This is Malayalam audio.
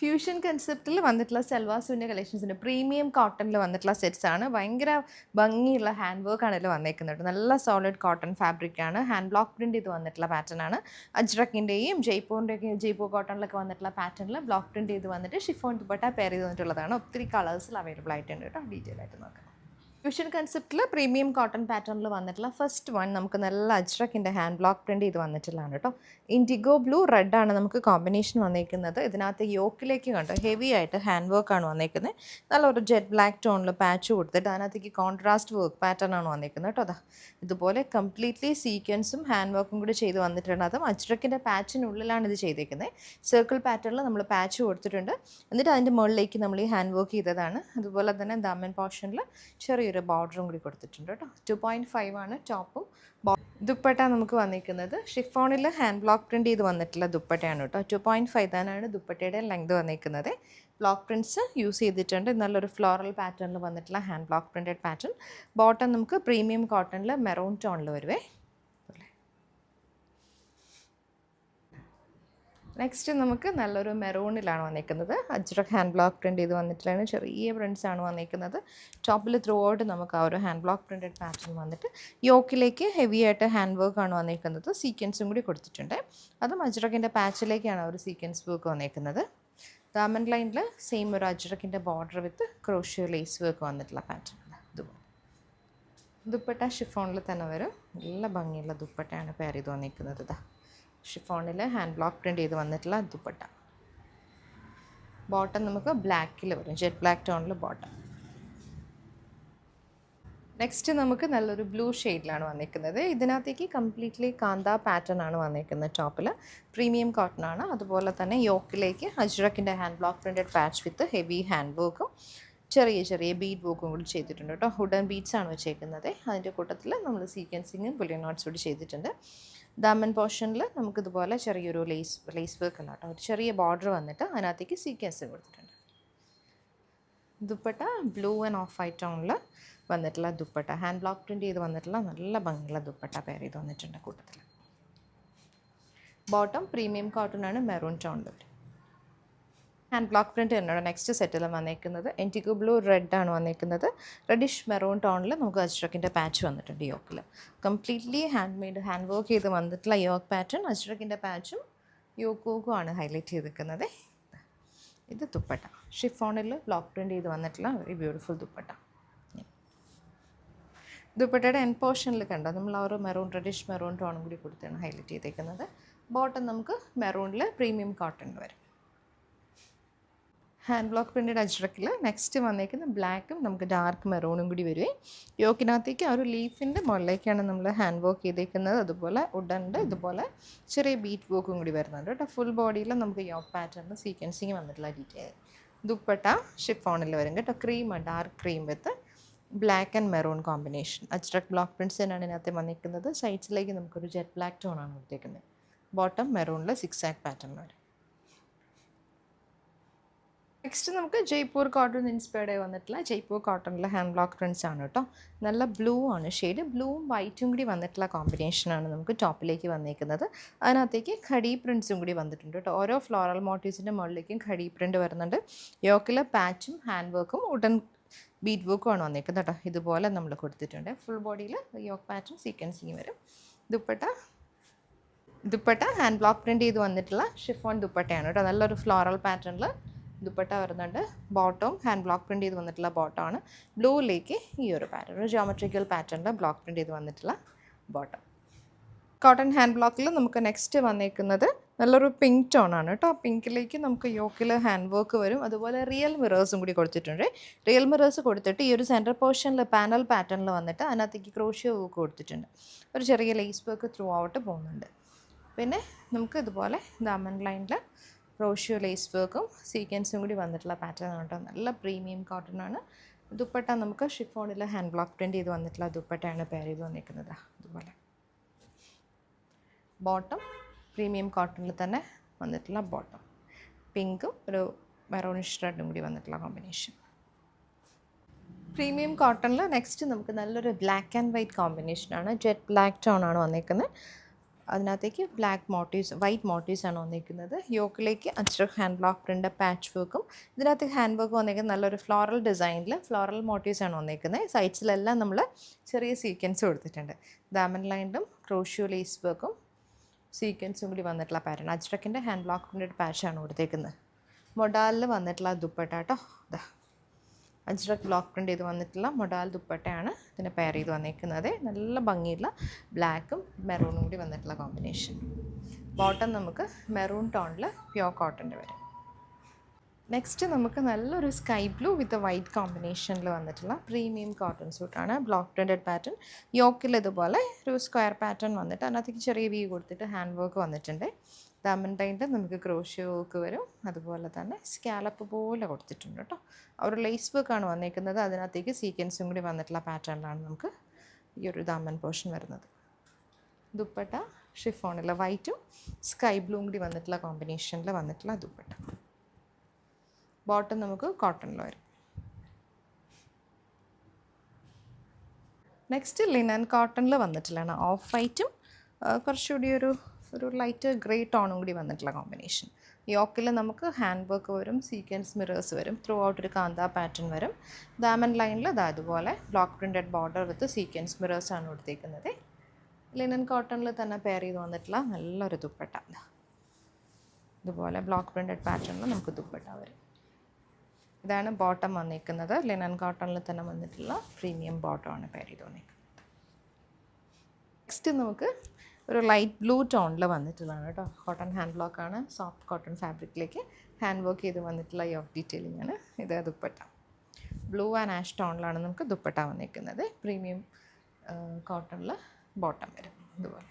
ഫ്യൂഷൻ കൺസെപ്റ്റിൽ വന്നിട്ടുള്ള സൽവാർ കളക്ഷൻസിൻ്റെ പ്രീമിയം കോട്ടണിൽ വന്നിട്ടുള്ള സെറ്റ്സ് ആണ്. ഭയങ്കര ഭംഗിയുള്ള ഹാൻഡ് വർക്ക് ആണ് ഇതിൽ വന്നേക്കുന്നത്. നല്ല സോളിഡ് കോട്ടൺ ഫാബ്രിക് ആണ്. ഹാൻഡ് ബ്ലോക്ക് പ്രിന്റ് ചെയ്ത് വന്നിട്ടുള്ള പാറ്റേൺ ആണ്. അജ്രക്കിൻ്റെയും ജയ്പൂർ കോട്ടണിലൊക്കെ വന്നിട്ടുള്ള പാറ്റേണിൽ ബ്ലോക്ക് പ്രിന്റ് ചെയ്ത് വന്നിട്ട് ഷിഫോൺ ദുപ്പട്ട പെയർ ചെയ്ത് വന്നിട്ടുള്ളതാണ്. ഒത്തിരി കളേഴ്സിൽ അവൈലബിൾ ആയിട്ടുണ്ട് കേട്ടോ. ഡീറ്റെയിൽ ആയിട്ട് നോക്കാം. ഫ്യൂഷൻ കൺസെപ്റ്റിൽ പ്രീമിയം കോട്ടൺ പാറ്റേണിൽ വന്നിട്ടുള്ള ഫസ്റ്റ് വൺ നമുക്ക് നല്ല അജ്രക്കിൻ്റെ ഹാൻഡ് ബ്ലോക്ക് പ്രിന്റ് ചെയ്ത് വന്നിട്ടുള്ളതാണ് കേട്ടോ. ഇൻഡിഗോ ബ്ലൂ റെഡ് ആണ് നമുക്ക് കോമ്പിനേഷൻ വന്നിരിക്കുന്നത്. ഇതിനകത്ത് യോക്കിലേക്ക് കണ്ടോ ഹെവി ആയിട്ട് ഹാൻഡ് വർക്ക് ആണ് വന്നിരിക്കുന്നത്. നല്ലൊരു ജെറ്റ് ബ്ലാക്ക് ടോണിൽ പാച്ച് കൊടുത്തിട്ട് അതിനകത്തേക്ക് കോൺട്രാസ്റ്റ് വർക്ക് പാറ്റേൺ ആണ് വന്നിരിക്കുന്നത് കേട്ടോ. അതാ ഇതുപോലെ കംപ്ലീറ്റ്ലി സീക്വൻസും ഹാൻഡ് വർക്കും കൂടി ചെയ്ത് വന്നിട്ടുണ്ട്. അതും അജ്രക്കിൻ്റെ പാച്ചിനുള്ളിലാണ് ഇത് ചെയ്തേക്കുന്നത്. സർക്കിൾ പാറ്റേണിൽ നമ്മൾ പാച്ച് കൊടുത്തിട്ടുണ്ട്. എന്നിട്ട് അതിൻ്റെ മുകളിലേക്ക് നമ്മൾ ഈ ഹാൻഡ് വർക്ക് ചെയ്തതാണ്. അതുപോലെ തന്നെ ദാമൻ പോർഷനിൽ ചെറിയൊരു ബോർഡറും കൂടി കൊടുത്തിട്ടുണ്ട് കേട്ടോ. 2.5 ആണ് ടോപ്പും. ദുപ്പട്ട നമുക്ക് വന്നിരിക്കുന്നത് ഷിഫോണിൽ ഹാൻഡ് ബ്ലോക്ക് പ്രിന്റ് ചെയ്ത് വന്നിട്ടുള്ള ദുപ്പട്ടയാണ് കേട്ടോ. 2.5 തന്നെയാണ് ദുപ്പട്ടയുടെ ലെങ്ത് വന്നിരിക്കുന്നത്. ബ്ലോക്ക് പ്രിൻറ്റ്സ് യൂസ് ചെയ്തിട്ടുണ്ട്. നല്ലൊരു ഫ്ലോറൽ പാറ്റേണിൽ വന്നിട്ടുള്ള hand block printed pattern. Bottom നമുക്ക് പ്രീമിയം കോട്ടണിൽ മെറൂൺ ടോണിൽ വരുവേ. നെക്സ്റ്റ് നമുക്ക് നല്ലൊരു മെറൂണിലാണ് വന്നിരിക്കുന്നത്. അജ്രക് ഹാൻഡ് ബ്ലോക്ക് പ്രിൻറ്റ് ചെയ്ത് വന്നിട്ടുള്ളതാണ്. ചെറിയ പ്രിൻറ്റ്സ് ആണ് വന്നിരിക്കുന്നത്. ടോപ്പിൽ ത്രൂ ഔട്ട് നമുക്ക് ആ ഒരു ഹാൻഡ് ബ്ലോക്ക് പ്രിൻറ്റഡ് പാറ്റേൺ വന്നിട്ട് യോക്കിലേക്ക് ഹെവി ആയിട്ട് ഹാൻഡ് വർക്ക് ആണ് വന്നിരിക്കുന്നത്. സീക്വൻസും കൂടി കൊടുത്തിട്ടുണ്ട്. അതും അജ്രക്കിൻ്റെ പാച്ചിലേക്കാണ് ഒരു സീക്വൻസ് വർക്ക് വന്നിരിക്കുന്നത്. ദാമൻ ലൈനിൽ സെയിം ഒരു അജ്രക്കിൻ്റെ border with crochet lace work വന്നിട്ടുള്ള പാറ്റേൺ. ദുപ്പട്ട ഷിഫോണിൽ തന്നെ വരും. നല്ല ഭംഗിയുള്ള ദുപ്പട്ടയാണ് പെയർ ചെയ്ത് വന്നിരിക്കുന്നത്. ഇതാ ഷിഫോണിൽ ഹാൻഡ് ബ്ലോക്ക് പ്രിൻറ്റ് ചെയ്ത് വന്നിട്ടുള്ള ദുപ്പട്ട. ബോട്ടം നമുക്ക് ബ്ലാക്കിൽ വരും, ജെറ്റ് ബ്ലാക്ക് ടോണിൽ ബോട്ടം. നെക്സ്റ്റ് നമുക്ക് നല്ലൊരു ബ്ലൂ ഷെയ്ഡിലാണ് വന്നിരിക്കുന്നത്. ഇതിനകത്തേക്ക് കംപ്ലീറ്റ്ലി കാന്ത പാറ്റേൺ ആണ് വന്നിരിക്കുന്നത്. ടോപ്പിൽ പ്രീമിയം കോട്ടൺ ആണ്. അതുപോലെ തന്നെ യോക്കിലേക്ക് അജ്രക്കിൻ്റെ hand block printed patch with heavy hand വർക്കും ചെറിയ ചെറിയ ബീഡ് വർക്കും കൂടി ചെയ്തിട്ടുണ്ട് കേട്ടോ. വുഡൻ ബീഡ്സ് ആണ് വെച്ചേക്കുന്നത്. അതിൻ്റെ കൂട്ടത്തിൽ നമ്മൾ സീക്വൻസിങ്ങും ബുള്ളിയൻ നോട്ട്സ് കൂടി ചെയ്തിട്ടുണ്ട്. ദാമൻ പോർഷനിൽ നമുക്കിതുപോലെ ചെറിയൊരു ലേസ് വർക്ക് അല്ല കേട്ടോ. ഒരു ചെറിയ ബോർഡർ വന്നിട്ട് അതിനകത്തേക്ക് സീക്വൻസ് കൊടുത്തിട്ടുണ്ട്. Dupatta blue and off white ടോണിൽ വന്നിട്ടുള്ള ദുപ്പട്ട. ഹാൻഡ് ബ്ലോക്ക് പ്രിൻറ്റ് ചെയ്ത് വന്നിട്ടുള്ള നല്ല ഭംഗിയുള്ള ദുപ്പട്ട പെയർ ചെയ്ത് വന്നിട്ടുണ്ട് കൂട്ടത്തിൽ. ബോട്ടം പ്രീമിയം കോട്ടൺ ആണ്, മെറൂൺ ടോണിൽ വരും. ഹാൻഡ് ബ്ലോക്ക് പ്രിൻറ്റ് തന്നെയാണ് നെക്സ്റ്റ് സെറ്റിൽ വന്നിരിക്കുന്നത്. ഇൻഡിഗോ ബ്ലൂ റെഡ് ആണ് വന്നിരിക്കുന്നത്. റെഡിഷ് മെറൂൺ ടോണിൽ നമുക്ക് അജ്രക്കിൻ്റെ പാച്ച് വന്നിട്ടുണ്ട് യോക്കിൽ. Completely hand made hand work ചെയ്ത് വന്നിട്ടുള്ള യോക്ക് പാറ്റേൺ. അജ്രക്കിൻ്റെ പാച്ചും യോക്കും ആണ് ഹൈലൈറ്റ് ചെയ്തിരിക്കുന്നത്. ഇത് ദുപ്പട്ട ഷിഫോണിൽ ബ്ലോക്ക് പ്രിൻറ്റ് ചെയ്ത് വന്നിട്ടുള്ള വെരി ബ്യൂട്ടിഫുൾ ദുപ്പട്ട. ദുപ്പട്ടയുടെ എൻ പോർഷനിൽ കണ്ടോ നമ്മൾ ആ ഒരു മെറൂൺ റെഡിഷ് മെറൂൺ ടോണും കൂടി കൊടുത്താണ് ഹൈലൈറ്റ് ചെയ്തേക്കുന്നത്. ബോട്ടം നമുക്ക് മെറൂണിൽ പ്രീമിയം കോട്ടൺ വരും. ഹാൻഡ് ബ്ലോക്ക് പ്രിൻറ്റഡ് അജ്രക്കിൽ നെക്സ്റ്റ് വന്നേക്കുന്ന ബ്ലാക്കും നമുക്ക് ഡാർക്ക് മെറൂണും കൂടി വരുവേ. യോക്കിനകത്തേക്ക് ആ ഒരു ലീഫിൻ്റെ മുകളിലേക്കാണ് നമ്മൾ ഹാൻഡ് വർക്ക് ചെയ്തേക്കുന്നത്. അതുപോലെ വുഡൻ്റെ ഇതുപോലെ ചെറിയ ബീറ്റ് വർക്കും കൂടി വരുന്നുണ്ട് കേട്ടോ. ഫുൾ ബോഡിയിൽ നമുക്ക് യോക്ക് പാറ്റേണിൽ സീക്വൻസിങ് വന്നിട്ടുള്ള ഡീറ്റെയിൽ. ദുപ്പട്ട ഷിഫോണിൽ വരും കേട്ടോ. Cream dark cream with black and maroon combination. Ajrak block prints തന്നെയാണ് ഇതിനകത്ത് വന്നിരിക്കുന്നത്. സൈഡ്സിലേക്ക് നമുക്കൊരു ജെറ്റ് ബ്ലാക്ക് ടോണാണ് കൊടുത്തേക്കുന്നത്. ബോട്ടം മെറൂണിൽ സിക്സ് ആക്ക് പാറ്റേൺ വരും. നെക്സ്റ്റ് നമുക്ക് ജയ്പൂർ കോട്ടൺ ഇൻസ്പയർഡ് ആയി വന്നിട്ടുള്ള ജയ്പൂർ കോട്ടണിലെ ഹാൻഡ് ബ്ലോക്ക് പ്രിൻറ്റ്സ് ആണ് കേട്ടോ. നല്ല ബ്ലൂ ആണ് ഷെയ്ഡ്. ബ്ലൂവും വൈറ്റും കൂടി വന്നിട്ടുള്ള കോമ്പിനേഷനാണ് നമുക്ക് ടോപ്പിലേക്ക് വന്നിരിക്കുന്നത്. അതിനകത്തേക്ക് ഖടി പ്രിൻറ്റ്സും കൂടി വന്നിട്ടുണ്ട് കേട്ടോ. ഓരോ ഫ്ലോറൽ മോട്ടീവ്സിൻ്റെ മുകളിലേക്കും ഖടി പ്രിൻറ്റ് വരുന്നുണ്ട്. യോക്കിൽ പാച്ചും ഹാൻഡ് വർക്കും വുഡൻ ബീഡ് വർക്കും ആണ് വന്നിരിക്കുന്നത് കേട്ടോ. ഇതുപോലെ നമ്മൾ കൊടുത്തിട്ടുണ്ട്. ഫുൾ ബോഡിയിൽ യോക്ക് പാച്ചും സീക്വൻസിങ് വരും. ദുപ്പട്ട ഹാൻഡ് ബ്ലോക്ക് പ്രിൻറ്റ് ചെയ്ത് വന്നിട്ടുള്ള ഷിഫോൺ ദുപ്പട്ടയാണ് കേട്ടോ. നല്ലൊരു ഫ്ലോറൽ പാറ്റേണിൽ ദുപ്പട്ട വരുന്നുണ്ട്. ബോട്ടവും ഹാൻഡ് ബ്ലോക്ക് പ്രിൻറ്റ് ചെയ്ത് വന്നിട്ടുള്ള ബോട്ടമാണ്. ബ്ലൂയിലേക്ക് ഈ ഒരു പാറ്റേൺ, ഒരു ജോമെട്രിക്കൽ പാറ്റേണിൽ ബ്ലോക്ക് പ്രിൻറ്റ് ചെയ്ത് വന്നിട്ടുള്ള ബോട്ടം. കോട്ടൺ ഹാൻഡ് ബ്ലോക്കിൽ നമുക്ക് നെക്സ്റ്റ് വന്നിരിക്കുന്നത് നല്ലൊരു പിങ്ക് ടോണാണ് കേട്ടോ. പിങ്കിലേക്ക് നമുക്ക് യോക്കിൽ ഹാൻഡ് വർക്ക് വരും. അതുപോലെ റിയൽ മിറേഴ്സും കൂടി കൊടുത്തിട്ടുണ്ട്. റിയൽ മിറേഴ്സ് കൊടുത്തിട്ട് ഈ ഒരു സെൻറ്റർ പോർഷനിൽ പാനൽ പാറ്റേണിൽ വന്നിട്ട് അതിനകത്തേക്ക് ക്രോഷ്യോ വർക്ക് കൊടുത്തിട്ടുണ്ട്. ഒരു ചെറിയ ലേസ് വർക്ക് ത്രൂ ഔട്ട് പോകുന്നുണ്ട്. പിന്നെ നമുക്ക് ഇതുപോലെ ദാമൻ ലൈനിൽ ക്രോഷ്യോ ലേസ് വർക്കും സീക്വൻസും കൂടി വന്നിട്ടുള്ള പാറ്റേൺ ആണ് കേട്ടോ. നല്ല പ്രീമിയം കോട്ടൺ ആണ്. ദുപ്പട്ട നമുക്ക് ഷിഫോണിൽ ഹാൻഡ് ബ്ലോക്ക് പ്രിൻറ്റ് ചെയ്ത് വന്നിട്ടുള്ള ദുപ്പട്ടയാണ് പെയർ ചെയ്ത് വന്നിരിക്കുന്നത്. അതുപോലെ ബോട്ടം പ്രീമിയം കോട്ടണിൽ തന്നെ വന്നിട്ടുള്ള ബോട്ടം. പിങ്കും ഒരു മെറൂണിഷ് റെഡും കൂടി വന്നിട്ടുള്ള കോമ്പിനേഷൻ. പ്രീമിയം കോട്ടണിൽ നെക്സ്റ്റ് നമുക്ക് നല്ലൊരു ബ്ലാക്ക് ആൻഡ് വൈറ്റ് കോമ്പിനേഷനാണ്. ജെറ്റ് ബ്ലാക്ക് ടോൺ ആണ് വന്നിരിക്കുന്നത്. അതിനകത്തേക്ക് ബ്ലാക്ക് മോട്ടീവ്സ് വൈറ്റ് മോട്ടീവ്സ് ആണ് വന്നിരിക്കുന്നത്. യോക്കിലേക്ക് ajrak hand block print patch വർക്കും ഇതിനകത്ത് ഹാൻഡ് വർക്ക് വന്നിരിക്കുന്നത് നല്ലൊരു ഫ്ലോറൽ ഡിസൈനിൽ ഫ്ലോറൽ മോട്ടീവ്സ് ആണ് വന്നിരിക്കുന്നത്. സൈഡ്സിലെല്ലാം നമ്മൾ ചെറിയ സീക്വൻസ് കൊടുത്തിട്ടുണ്ട്. ദാമൻ ലൈനിലും ക്രോഷ്യോ ലേസ് വർക്കും സീക്വൻസും കൂടി വന്നിട്ടുള്ള പാറ്റേൺ. അജ്രക്കിൻ്റെ ഹാൻഡ് ബ്ലോക്ക് പ്രിൻ്റ് പാച്ചാണ് കൊടുത്തേക്കുന്നത്. മൊഡാലിൽ വന്നിട്ടുള്ള ദുപ്പട്ട കേട്ടോ. ഇതാ അജ്രക് ബ്ലോക്ക് പ്രിൻ്റ് ചെയ്ത് വന്നിട്ടുള്ള മൊഡാൽ ദുപ്പട്ടയാണ് ഇതിന് പെയർ ചെയ്ത് വന്നിരിക്കുന്നത്. നല്ല ഭംഗിയുള്ള ബ്ലാക്കും മെറൂണും കൂടി വന്നിട്ടുള്ള കോമ്പിനേഷൻ. ബോട്ടം നമുക്ക് മെറൂൺ ടോണിൽ പ്യോർ കോട്ടൻ്റെ വരും. നെക്സ്റ്റ് നമുക്ക് നല്ലൊരു സ്കൈ ബ്ലൂ വിത്ത് വൈറ്റ് കോമ്പിനേഷനിൽ വന്നിട്ടുള്ള പ്രീമിയം കോട്ടൺ സൂട്ടാണ്. Block printed pattern. യോക്കിൽ ഇതുപോലെ ഒരു സ്ക്വയർ പാറ്റേൺ വന്നിട്ട് അതിനകത്തേക്ക് ചെറിയ വി കൊടുത്തിട്ട് ഹാൻഡ് വർക്ക് വന്നിട്ടുണ്ട്. ഡയമണ്ട് ലൈനിൽ നമുക്ക് ക്രോഷ്യോ വർക്ക് വരും. അതുപോലെ തന്നെ സ്കാലപ്പ് പോലെ കൊടുത്തിട്ടുണ്ട് കേട്ടോ. ഒരു ലേസ് വർക്കാണ് വന്നിരിക്കുന്നത്. അതിനകത്തേക്ക് സീക്വൻസും കൂടി വന്നിട്ടുള്ള പാറ്റേണിലാണ് നമുക്ക് ഈ ഒരു ദാമൻ പോർഷൻ വരുന്നത്. ദുപ്പട്ട ഷിഫോണിൽ വൈറ്റും സ്കൈ ബ്ലൂവും കൂടി വന്നിട്ടുള്ള കോമ്പിനേഷനിൽ വന്നിട്ടുള്ള ദുപ്പട്ട. ബോട്ടം നമുക്ക് കോട്ടണിൽ വരും. നെക്സ്റ്റ് ലിനൻ കോട്ടണിൽ വന്നിട്ടുള്ളതാണ്. ഓഫ് വൈറ്റും കുറച്ചുകൂടി ഒരു ലൈറ്റ് ഗ്രേ ടോണും കൂടി വന്നിട്ടുള്ള കോമ്പിനേഷൻ. യോക്കിൽ നമുക്ക് ഹാൻഡ് വർക്ക് വരും, സീക്വൻസ് മിറേഴ്സ് വരും, ത്രൂ ഔട്ട് ഒരു കാന്ത പാറ്റേൺ വരും. ദാമൻ ലൈനിൽ അതുപോലെ block printed border with sequence മിറേഴ്സാണ് കൊടുത്തേക്കുന്നത്. ലിനൻ കോട്ടണിൽ തന്നെ പെയർ ചെയ്ത് വന്നിട്ടുള്ള നല്ലൊരു ദുപ്പട്ട. ഇതുപോലെ ബ്ലോക്ക് പ്രിൻറ്റഡ് പാറ്റേണിൽ നമുക്ക് ദുപ്പട്ട വരും. ഇതാണ് ബോട്ടം വന്നിരിക്കുന്നത്. ലിനൻ കോട്ടണിൽ തന്നെ വന്നിട്ടുള്ള പ്രീമിയം ബോട്ടമാണ് പെയർ ചെയ്ത് വന്നിരിക്കുന്നത്. നെക്സ്റ്റ് നമുക്ക് ഒരു ലൈറ്റ് ബ്ലൂ ടോണിൽ വന്നിട്ടുള്ളതാണ് കേട്ടോ. കോട്ടൺ ഹാൻഡ് ബ്ലോക്കാണ്. സോഫ്റ്റ് കോട്ടൺ ഫാബ്രിക്കിലേക്ക് ഹാൻഡ് വർക്ക് ചെയ്ത് വന്നിട്ടുള്ള യോക്ക് ഡീറ്റെയിലിംഗ് ആണ്. ഇത് ദുപ്പട്ട ബ്ലൂ ആൻഡ് ആഷ് ടോണിലാണ് നമുക്ക് ദുപ്പട്ട വന്നിരിക്കുന്നത്. പ്രീമിയം കോട്ടണിൽ ബോട്ടം വരും ഇതുപോലെ.